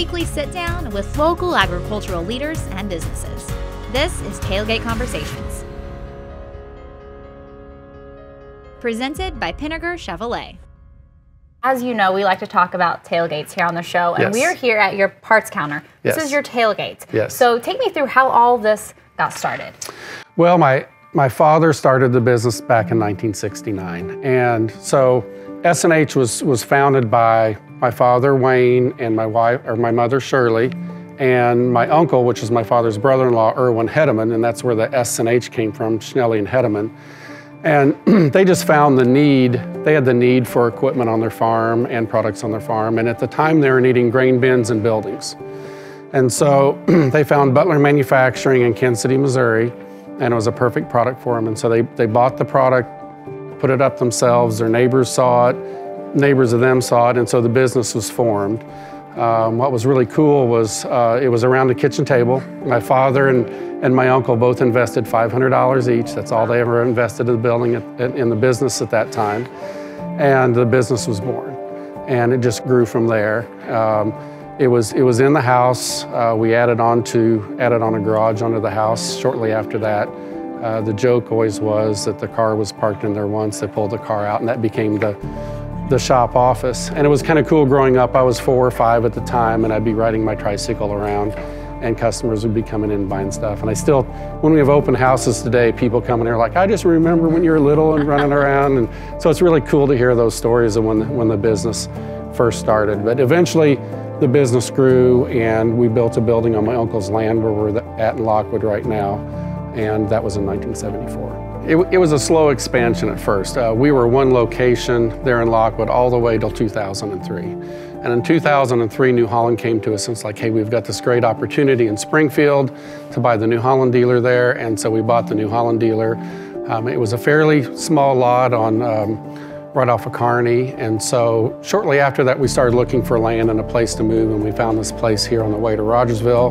weekly sit-down with local agricultural leaders and businesses. This is Tailgate Conversations. Presented by Pinnaker Chevrolet. As you know, we like to talk about tailgates here on the show, and we are here at your parts counter. This is your tailgate. Yes. So take me through how all this got started. Well, my father started the business back in 1969, and so S&H was founded by my father, Wayne, and my mother, Shirley, and my uncle, which is my father's brother-in-law, Irwin Hedeman, and that's where the S&H came from, Schnelly and Hedeman. And they just found the need, they had the need for equipment on their farm and products on their farm, and at the time they were needing grain bins and buildings. And so they found Butler Manufacturing in Kansas City, Missouri, and it was a perfect product for them. And so they bought the product, put it up themselves, their neighbors saw it, neighbors of them saw it, and so the business was formed. What was really cool was it was around the kitchen table. My father and my uncle both invested $500 each. That's all they ever invested in the building, in the business at that time. And the business was born. And it just grew from there. It was in the house. We added on a garage under the house shortly after that. The joke always was that the car was parked in there once. They pulled the car out, and that became the shop office. And it was kind of cool growing up. I was 4 or 5 at the time, and I'd be riding my tricycle around, and customers would be coming in and buying stuff. And I still, when we have open houses today, people come in here like, I just remember when you were little and running around. And so it's really cool to hear those stories of when the business first started. But eventually the business grew, and we built a building on my uncle's land where we're at in Lockwood right now. And that was in 1974. It was a slow expansion at first. We were one location there in Lockwood all the way till 2003. And in 2003, New Holland came to us and it's like, hey, we've got this great opportunity in Springfield to buy the New Holland dealer there. And so we bought the New Holland dealer. It was a fairly small lot on right off of Kearney. And so shortly after that, we started looking for land and a place to move, and we found this place here on the way to Rogersville.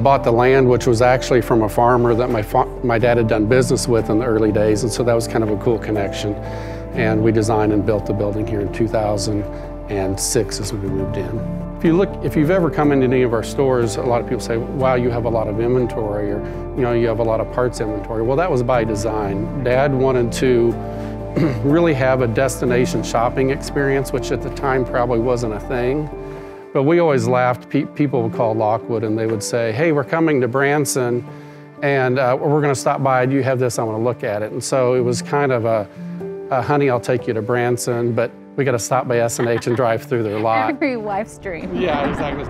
Bought the land, which was actually from a farmer that my dad had done business with in the early days, and so that was kind of a cool connection. And we designed and built the building here in 2006 as we moved in. If you've ever come into any of our stores, a lot of people say, wow, you have a lot of inventory, or you have a lot of parts inventory. Well, that was by design. Dad wanted to really have a destination shopping experience, which at the time probably wasn't a thing. But we always laughed. People would call Lockwood and they would say, hey, we're coming to Branson and we're going to stop by. Do you have this? I want to look at it. And so it was kind of a honey, I'll take you to Branson, but we got to stop by S&H and drive through their lot. Every wife's dream. Yeah, exactly.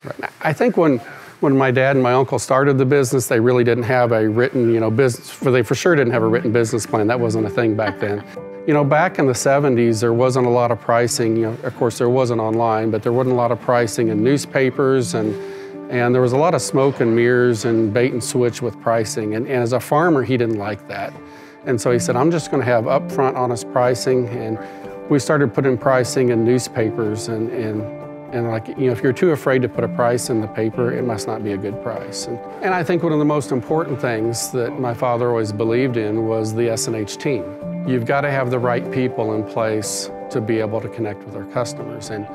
Right. I think when my dad and my uncle started the business, they really didn't have a written, business. They for sure didn't have a written business plan. That wasn't a thing back then. Back in the 70s, there wasn't a lot of pricing. Of course, there wasn't online, but there wasn't a lot of pricing in newspapers, and there was a lot of smoke and mirrors and bait and switch with pricing. And as a farmer, he didn't like that. And so he said, I'm just going to have upfront honest pricing. And we started putting pricing in newspapers, and if you're too afraid to put a price in the paper, it must not be a good price. And I think one of the most important things that my father always believed in was the S&H team. You've got to have the right people in place to be able to connect with our customers. And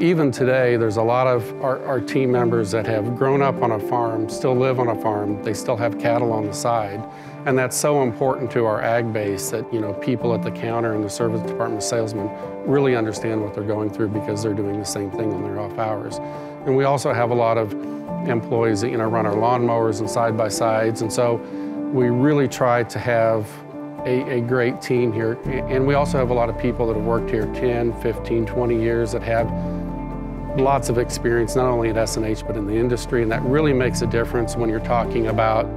even today, there's a lot of our team members that have grown up on a farm, still live on a farm, they still have cattle on the side. And that's so important to our ag base that people at the counter and the service department salesmen really understand what they're going through, because they're doing the same thing on their off hours. And we also have a lot of employees that run our lawnmowers and side-by-sides, and so we really try to have a great team here. And we also have a lot of people that have worked here 10, 15, 20 years that have lots of experience, not only at S&H, but in the industry. And that really makes a difference when you're talking about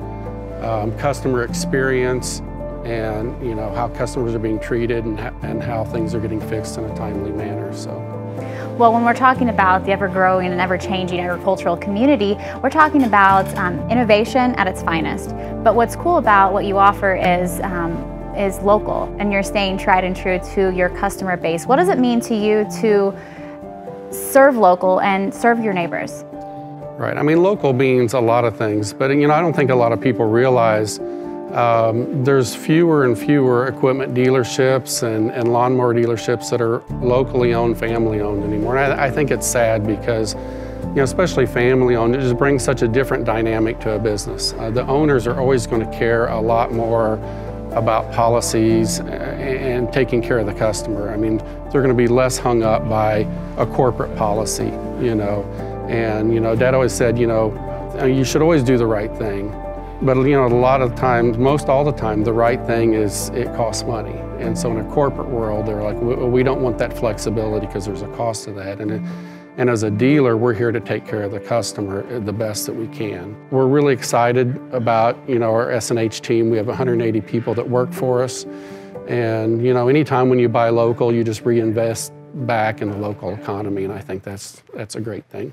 customer experience and how customers are being treated and how things are getting fixed in a timely manner. So. Well, when we're talking about the ever-growing and ever-changing agricultural community, we're talking about innovation at its finest. But what's cool about what you offer is local, and you're staying tried and true to your customer base. What does it mean to you to serve local and serve your neighbors? Right. I mean, local means a lot of things, but I don't think a lot of people realize There's fewer and fewer equipment dealerships and lawnmower dealerships that are locally owned, family owned anymore. And I think it's sad because, especially family owned, it just brings such a different dynamic to a business. The owners are always going to care a lot more about policies and taking care of the customer. I mean, they're going to be less hung up by a corporate policy, And, Dad always said, you should always do the right thing. But, a lot of times, most all the time, the right thing is it costs money. And so in a corporate world, they're like, we don't want that flexibility because there's a cost to that. And as a dealer, we're here to take care of the customer the best that we can. We're really excited about, our S&H team. We have 180 people that work for us. And, anytime when you buy local, you just reinvest back in the local economy. And I think that's a great thing.